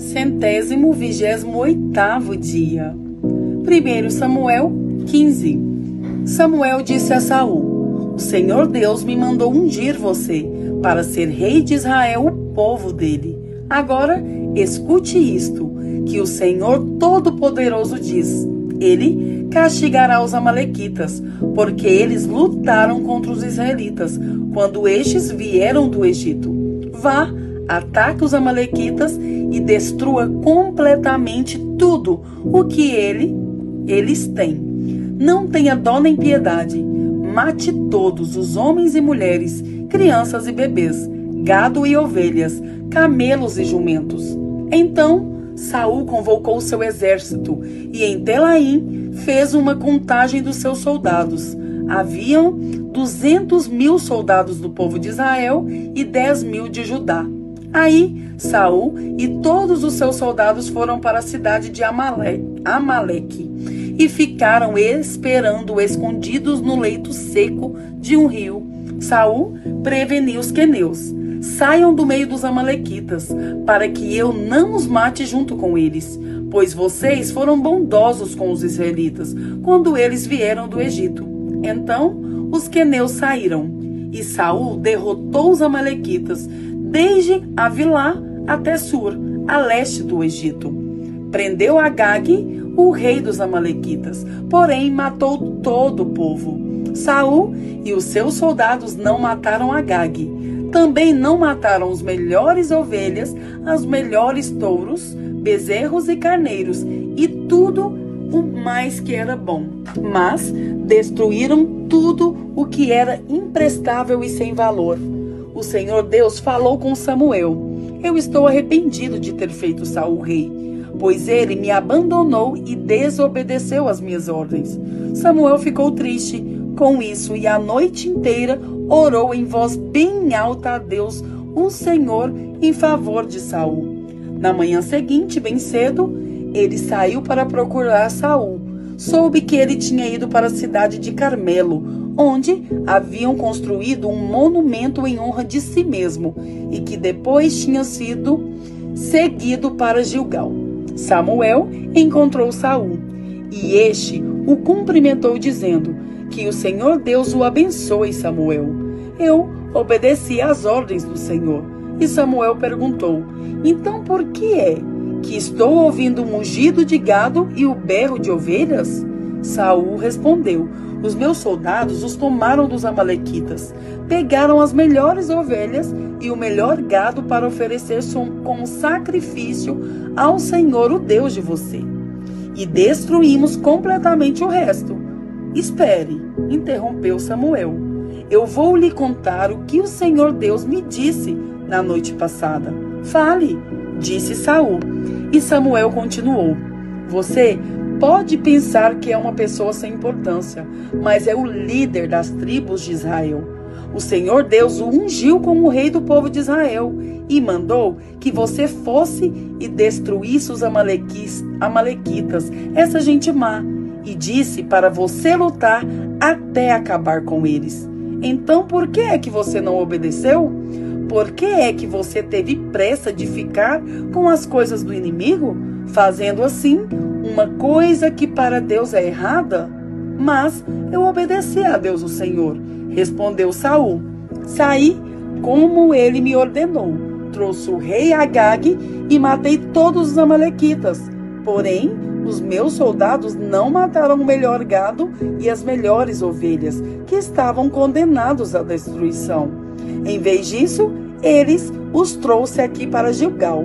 128º dia. 1 Samuel 15. Samuel disse a Saul: o Senhor Deus me mandou ungir você para ser rei de Israel, o povo dele. Agora, escute isto, que o Senhor Todo-Poderoso diz: Ele castigará os amalequitas, porque eles lutaram contra os israelitas, quando estes vieram do Egito. Vá, ataque os amalequitas e destrua completamente tudo o que eles têm. Não tenha dó nem piedade. Mate todos, os homens e mulheres, crianças e bebês, gado e ovelhas, camelos e jumentos. Então Saul convocou seu exército e em Telaim fez uma contagem dos seus soldados. Haviam 200.000 soldados do povo de Israel e 10.000 de Judá. Aí Saul e todos os seus soldados foram para a cidade de Amaleque e ficaram esperando escondidos no leito seco de um rio. Saul preveniu os queneus: saiam do meio dos amalequitas, para que eu não os mate junto com eles, pois vocês foram bondosos com os israelitas quando eles vieram do Egito. Então os queneus saíram, e Saul derrotou os amalequitas desde Avilá até Sur, a leste do Egito. Prendeu Agag, o rei dos amalequitas, porém matou todo o povo. Saul e os seus soldados não mataram Agag. Também não mataram os melhores ovelhas, os melhores touros, bezerros e carneiros, e tudo o mais que era bom. Mas destruíram tudo o que era imprestável e sem valor. O Senhor Deus falou com Samuel: eu estou arrependido de ter feito Saul rei, pois ele me abandonou e desobedeceu às minhas ordens. Samuel ficou triste com isso e a noite inteira orou em voz bem alta a Deus, o Senhor, em favor de Saul. Na manhã seguinte, bem cedo, ele saiu para procurar Saul. Soube que ele tinha ido para a cidade de Carmelo, onde haviam construído um monumento em honra de si mesmo, e que depois tinha sido seguido para Gilgal. Samuel encontrou Saul, e este o cumprimentou dizendo: que o Senhor Deus o abençoe, Samuel. Eu obedeci às ordens do Senhor. E Samuel perguntou: então por que é que estou ouvindo o mugido de gado e o berro de ovelhas? Saul respondeu: os meus soldados os tomaram dos amalequitas, pegaram as melhores ovelhas e o melhor gado para oferecer como sacrifício ao Senhor, o Deus de você, e destruímos completamente o resto. Espere, interrompeu Samuel. Eu vou lhe contar o que o Senhor Deus me disse na noite passada. Fale, disse Saul. E Samuel continuou: você pode pensar que é uma pessoa sem importância, mas é o líder das tribos de Israel. O Senhor Deus o ungiu como o rei do povo de Israel e mandou que você fosse e destruísse os amalequitas, essa gente má, e disse para você lutar até acabar com eles. Então por que é que você não obedeceu? Por que é que você teve pressa de ficar com as coisas do inimigo, fazendo assim uma coisa que para Deus é errada? Mas eu obedeci a Deus o Senhor, respondeu Saul. Saí como ele me ordenou. Trouxe o rei Agag e matei todos os amalequitas. Porém, os meus soldados não mataram o melhor gado e as melhores ovelhas, que estavam condenados à destruição. Em vez disso, eles os trouxe aqui para Gilgal,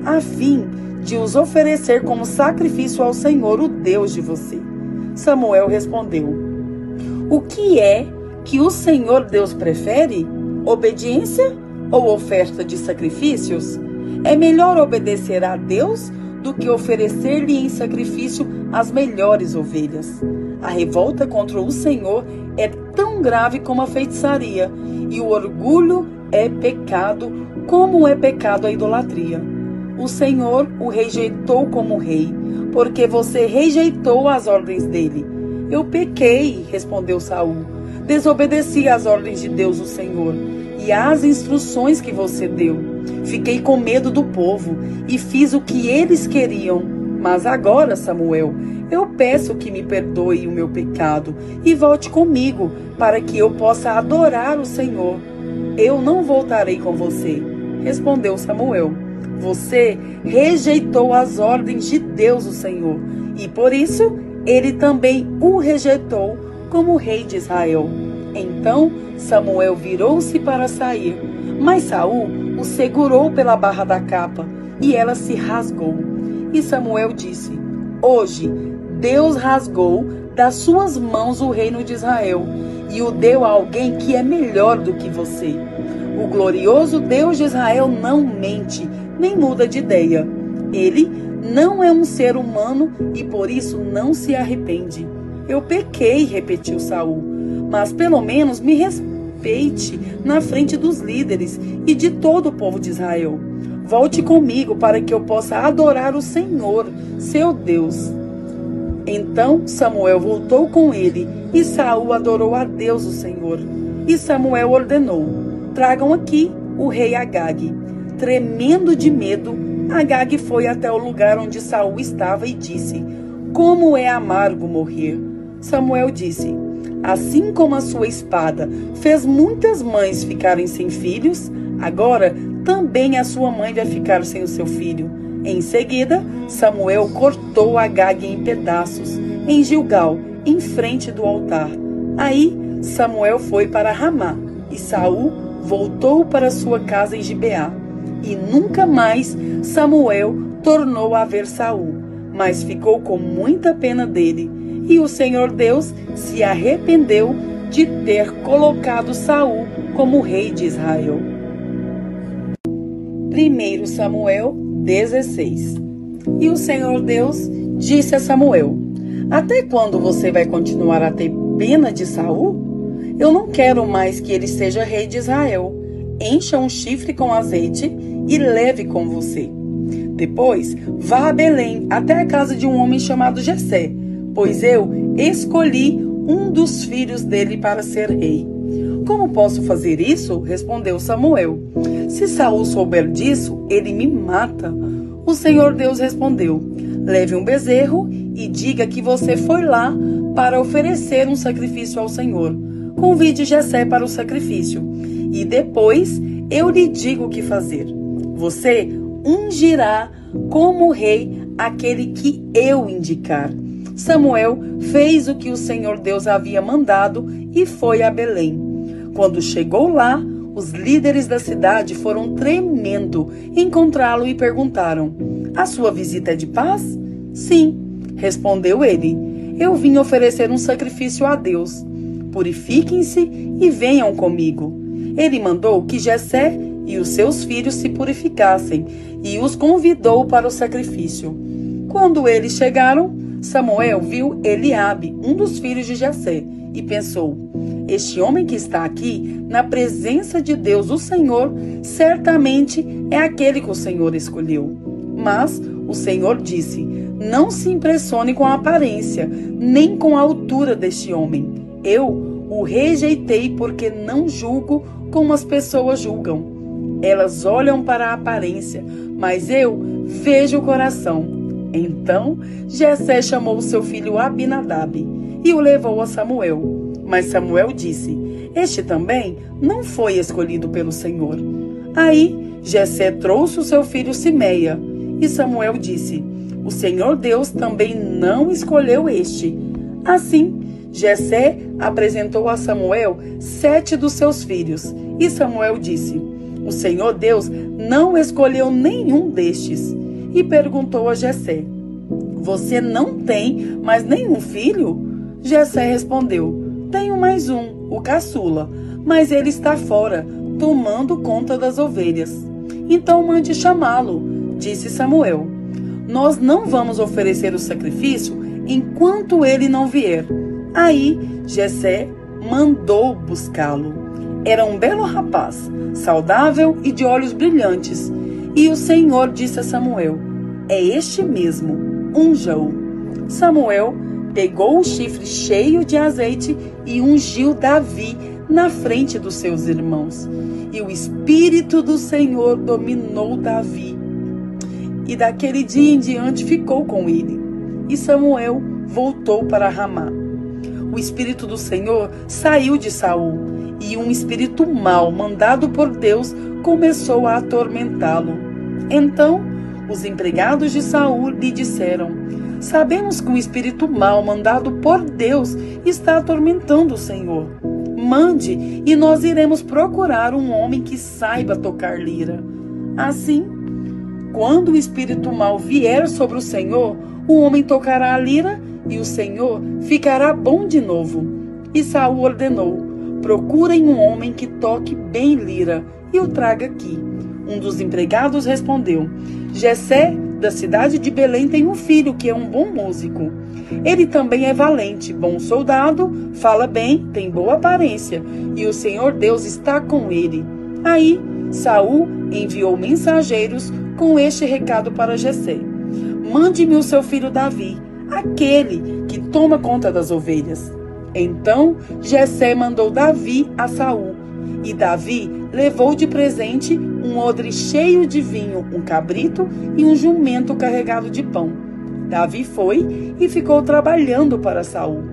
a fim de os oferecer como sacrifício ao Senhor, o Deus de você. Samuel respondeu: o que é que o Senhor Deus prefere? Obediência ou oferta de sacrifícios? É melhor obedecer a Deus do que oferecer-lhe em sacrifício as melhores ovelhas. A revolta contra o Senhor é tão grave como a feitiçaria, e o orgulho é pecado, como é pecado a idolatria. O Senhor o rejeitou como rei, porque você rejeitou as ordens dele. Eu pequei, respondeu Saul. Desobedeci às ordens de Deus, o Senhor, e às instruções que você deu. Fiquei com medo do povo e fiz o que eles queriam. Mas agora, Samuel, eu peço que me perdoe o meu pecado e volte comigo para que eu possa adorar o Senhor. Eu não voltarei com você, respondeu Samuel. Você rejeitou as ordens de Deus, o Senhor, e por isso ele também o rejeitou como rei de Israel. Então Samuel virou-se para sair, mas Saul o segurou pela barra da capa e ela se rasgou. E Samuel disse: Hoje Deus rasgou das suas mãos o reino de Israel e o deu a alguém que é melhor do que você. O glorioso Deus de Israel não mente, nem muda de ideia. Ele não é um ser humano e por isso não se arrepende. Eu pequei, repetiu Saul, mas pelo menos me respeite na frente dos líderes e de todo o povo de Israel. Volte comigo para que eu possa adorar o Senhor, seu Deus. Então Samuel voltou com ele e Saul adorou a Deus, o Senhor. E Samuel ordenou: Tragam aqui o rei Agag. Tremendo de medo, Agag foi até o lugar onde Saul estava e disse: Como é amargo morrer. Samuel disse: Assim como a sua espada fez muitas mães ficarem sem filhos, agora também a sua mãe vai ficar sem o seu filho. Em seguida, Samuel cortou Agag em pedaços, em Gilgal, em frente do altar. Aí Samuel foi para Ramá, e Saul voltou para sua casa em Gibeá. E nunca mais Samuel tornou a ver Saul, mas ficou com muita pena dele. E o Senhor Deus se arrependeu de ter colocado Saul como rei de Israel. 1 Samuel 16. E o Senhor Deus disse a Samuel: Até quando você vai continuar a ter pena de Saul? Eu não quero mais que ele seja rei de Israel. Encha um chifre com azeite e leve com você. Depois, vá a Belém, até a casa de um homem chamado Jessé, pois eu escolhi um dos filhos dele para ser rei. Como posso fazer isso? Respondeu Samuel. Se Saul souber disso, ele me mata. O Senhor Deus respondeu: Leve um bezerro e diga que você foi lá para oferecer um sacrifício ao Senhor. Convide Jessé para o sacrifício e depois eu lhe digo o que fazer. Você ungirá como rei aquele que eu indicar. Samuel fez o que o Senhor Deus havia mandado e foi a Belém. Quando chegou lá, os líderes da cidade foram tremendo encontrá-lo e perguntaram: A sua visita é de paz? Sim, respondeu ele. Eu vim oferecer um sacrifício a Deus. Purifiquem-se e venham comigo. Ele mandou que Jessé e os seus filhos se purificassem e os convidou para o sacrifício. Quando eles chegaram, Samuel viu Eliabe, um dos filhos de Jessé, e pensou: Este homem que está aqui, na presença de Deus, o Senhor, certamente é aquele que o Senhor escolheu. Mas o Senhor disse: Não se impressione com a aparência, nem com a altura deste homem. Eu o rejeitei porque não julgo como as pessoas julgam. Elas olham para a aparência, mas eu vejo o coração. Então Jessé chamou seu filho Abinadab e o levou a Samuel. Mas Samuel disse: Este também não foi escolhido pelo Senhor. Aí Jessé trouxe o seu filho Simeia, e Samuel disse: O Senhor Deus também não escolheu este. Assim, Jessé apresentou a Samuel 7 dos seus filhos, e Samuel disse: O Senhor Deus não escolheu nenhum destes. E perguntou a Jessé: Você não tem mais nenhum filho? Jessé respondeu: Tenho mais um, o caçula, mas ele está fora, tomando conta das ovelhas. Então mande chamá-lo, disse Samuel. Nós não vamos oferecer o sacrifício enquanto ele não vier. Aí Jessé mandou buscá-lo. Era um belo rapaz, saudável e de olhos brilhantes. E o Senhor disse a Samuel: É este mesmo, unja-o. Samuel pegou o chifre cheio de azeite e ungiu Davi na frente dos seus irmãos. E o Espírito do Senhor dominou Davi. E daquele dia em diante ficou com ele. E Samuel voltou para Ramá. O Espírito do Senhor saiu de Saul, e um espírito mau, mandado por Deus, começou a atormentá-lo. Então, os empregados de Saul lhe disseram: sabemos que um espírito mau, mandado por Deus, está atormentando o Senhor. Mande, e nós iremos procurar um homem que saiba tocar lira. Assim, quando o espírito mau vier sobre o Senhor, o homem tocará a lira, e o Senhor ficará bom de novo. E Saul ordenou: procurem um homem que toque bem lira e o traga aqui. Um dos empregados respondeu: Jessé, da cidade de Belém, tem um filho que é um bom músico. Ele também é valente, bom soldado, fala bem, tem boa aparência, e o Senhor Deus está com ele. Aí Saul enviou mensageiros com este recado para Jessé: mande-me o seu filho Davi, aquele que toma conta das ovelhas. Então Jessé mandou Davi a Saul, e Davi levou de presente um odre cheio de vinho, um cabrito e um jumento carregado de pão. Davi foi e ficou trabalhando para Saul.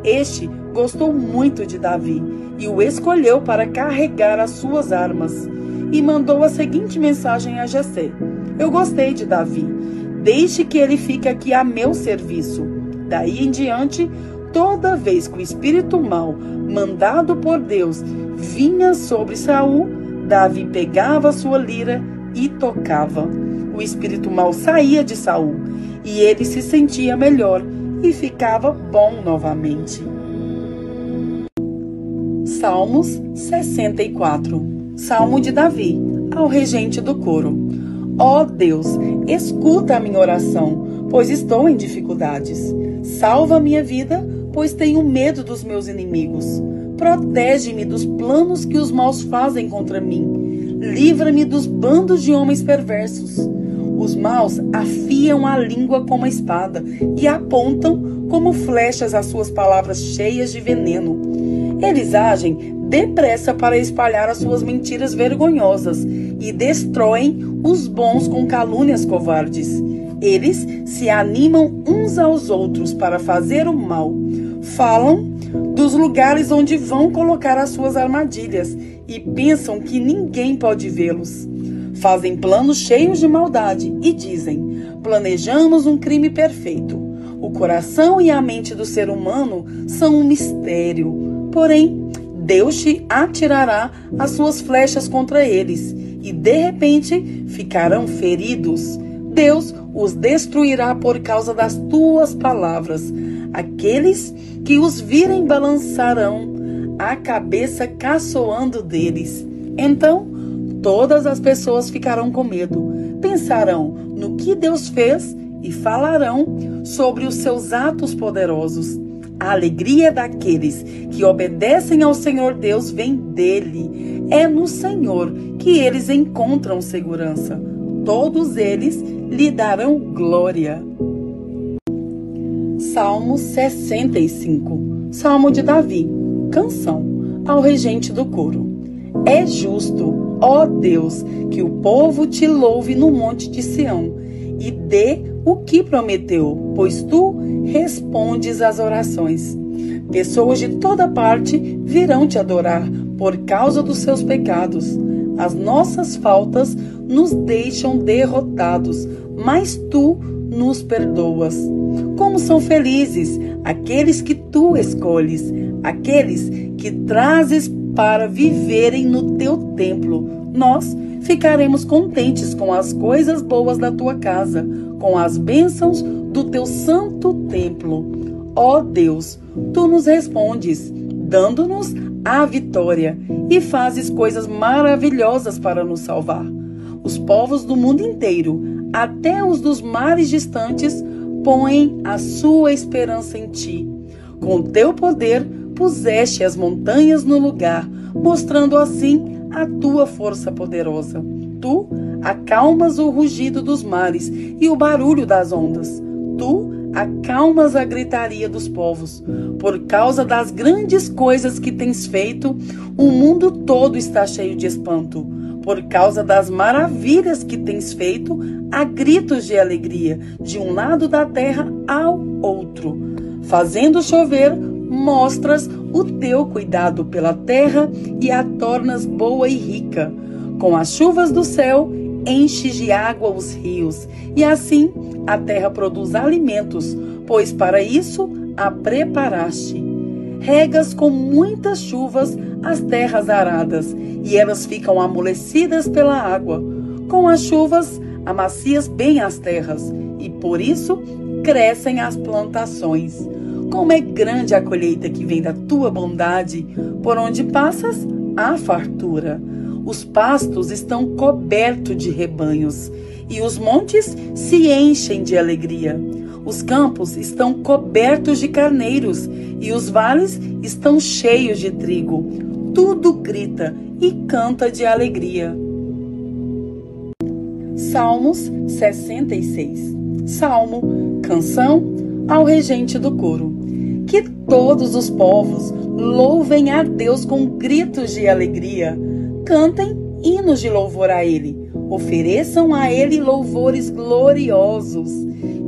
Este gostou muito de Davi e o escolheu para carregar as suas armas. E mandou a seguinte mensagem a Jessé: eu gostei de Davi, deixe que ele fique aqui a meu serviço. Daí em diante, toda vez que o espírito mau, mandado por Deus, vinha sobre Saul, Davi pegava a sua lira e tocava. O espírito mau saía de Saul, e ele se sentia melhor e ficava bom novamente. Salmos 64. Salmo de Davi, ao regente do coro. Ó Deus, escuta a minha oração, pois estou em dificuldades. Salva a minha vida, pois tenho medo dos meus inimigos. Protege-me dos planos que os maus fazem contra mim. Livra-me dos bandos de homens perversos. Os maus afiam a língua como a espada e apontam como flechas as suas palavras cheias de veneno. Eles agem depressa para espalhar as suas mentiras vergonhosas e destroem os bons com calúnias covardes. Eles se animam uns aos outros para fazer o mal. Falam dos lugares onde vão colocar as suas armadilhas e pensam que ninguém pode vê-los. Fazem planos cheios de maldade e dizem: planejamos um crime perfeito. O coração e a mente do ser humano são um mistério. Porém, Deus te atirará as suas flechas contra eles e de repente ficarão feridos. Deus os destruirá por causa das tuas palavras. Aqueles que os virem balançarão a cabeça caçoando deles. Então, todas as pessoas ficarão com medo, pensarão no que Deus fez e falarão sobre os seus atos poderosos. A alegria daqueles que obedecem ao Senhor Deus vem dele. É no Senhor que eles encontram segurança. Todos eles lhe darão glória. Salmo 65. Salmo de Davi. Canção ao regente do coro. É justo, ó Deus, que o povo te louve no monte de Sião e dê o que prometeu, pois tu respondes às orações. Pessoas de toda parte virão te adorar por causa dos seus pecados. As nossas faltas nos deixam derrotados, mas tu nos perdoas. Como são felizes aqueles que tu escolhes, aqueles que trazes para viverem no teu templo. Nós ficaremos contentes com as coisas boas da tua casa, com as bênçãos do teu santo templo. Ó Deus, tu nos respondes, dando-nos a vitória e fazes coisas maravilhosas para nos salvar. Os povos do mundo inteiro, até os dos mares distantes, põem a sua esperança em ti. Com teu poder puseste as montanhas no lugar, mostrando assim a tua força poderosa. Tu acalmas o rugido dos mares e o barulho das ondas. Tu acalmas a gritaria dos povos. Por causa das grandes coisas que tens feito, o mundo todo está cheio de espanto. Por causa das maravilhas que tens feito, há gritos de alegria, de um lado da terra ao outro. Fazendo chover, mostras o teu cuidado pela terra e a tornas boa e rica. Com as chuvas do céu, enches de água os rios, e assim a terra produz alimentos, pois para isso a preparaste. Regas com muitas chuvas as terras aradas, e elas ficam amolecidas pela água. Com as chuvas, amacias bem as terras, e por isso crescem as plantações. Como é grande a colheita que vem da tua bondade, por onde passas, há fartura. Os pastos estão cobertos de rebanhos, e os montes se enchem de alegria. Os campos estão cobertos de carneiros, e os vales estão cheios de trigo. Tudo grita e canta de alegria. Salmos 66. Salmo, canção ao regente do coro. Que todos os povos louvem a Deus com gritos de alegria. Cantem hinos de louvor a Ele. Ofereçam a Ele louvores gloriosos.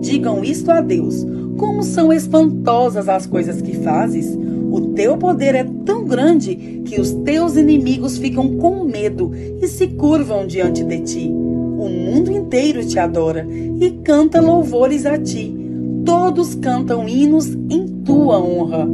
Digam isto a Deus. Como são espantosas as coisas que fazes. O teu poder é tão grande que os teus inimigos ficam com medo e se curvam diante de ti. O mundo inteiro te adora e canta louvores a ti. Todos cantam hinos em tua honra.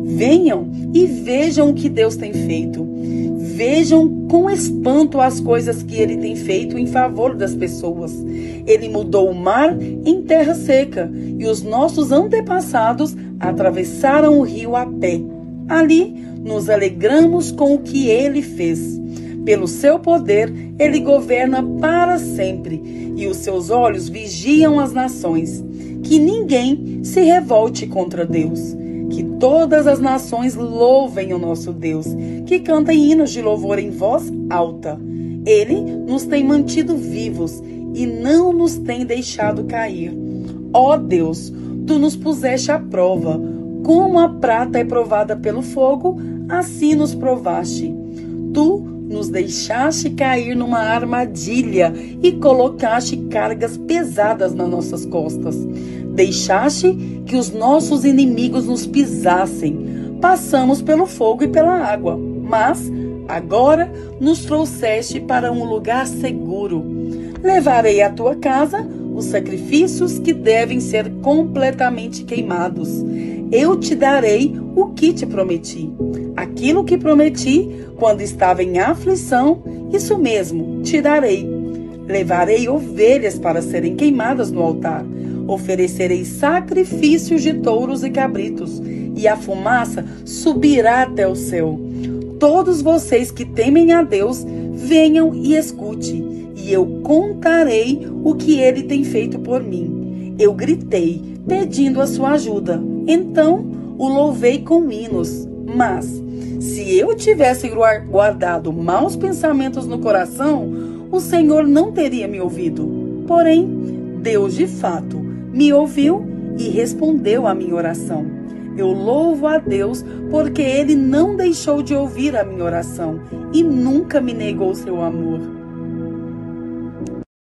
Venham e vejam o que Deus tem feito. Vejam com espanto as coisas que Ele tem feito em favor das pessoas. Ele mudou o mar em terra seca e os nossos antepassados atravessaram o rio a pé. Ali nos alegramos com o que Ele fez. Pelo seu poder, Ele governa para sempre e os seus olhos vigiam as nações. Que ninguém se revolte contra Deus. Que todas as nações louvem o nosso Deus, que cantem hinos de louvor em voz alta. Ele nos tem mantido vivos e não nos tem deixado cair. Ó Deus, tu nos puseste à prova. Como a prata é provada pelo fogo, assim nos provaste. Tu nos deixaste cair numa armadilha e colocaste cargas pesadas nas nossas costas. Deixaste que os nossos inimigos nos pisassem. Passamos pelo fogo e pela água, mas agora nos trouxeste para um lugar seguro. Levarei à tua casa os sacrifícios que devem ser completamente queimados. Eu te darei o que te prometi. Aquilo que prometi quando estava em aflição, isso mesmo te darei. Levarei ovelhas para serem queimadas no altar. Oferecerei sacrifícios de touros e cabritos, e a fumaça subirá até o céu. Todos vocês que temem a Deus, venham e escute, e eu contarei o que Ele tem feito por mim. Eu gritei, pedindo a sua ajuda. Então o louvei com hinos. Mas, se eu tivesse guardado maus pensamentos no coração, o Senhor não teria me ouvido. Porém, Deus de fato me ouviu e respondeu à minha oração. Eu louvo a Deus porque Ele não deixou de ouvir a minha oração e nunca me negou seu amor.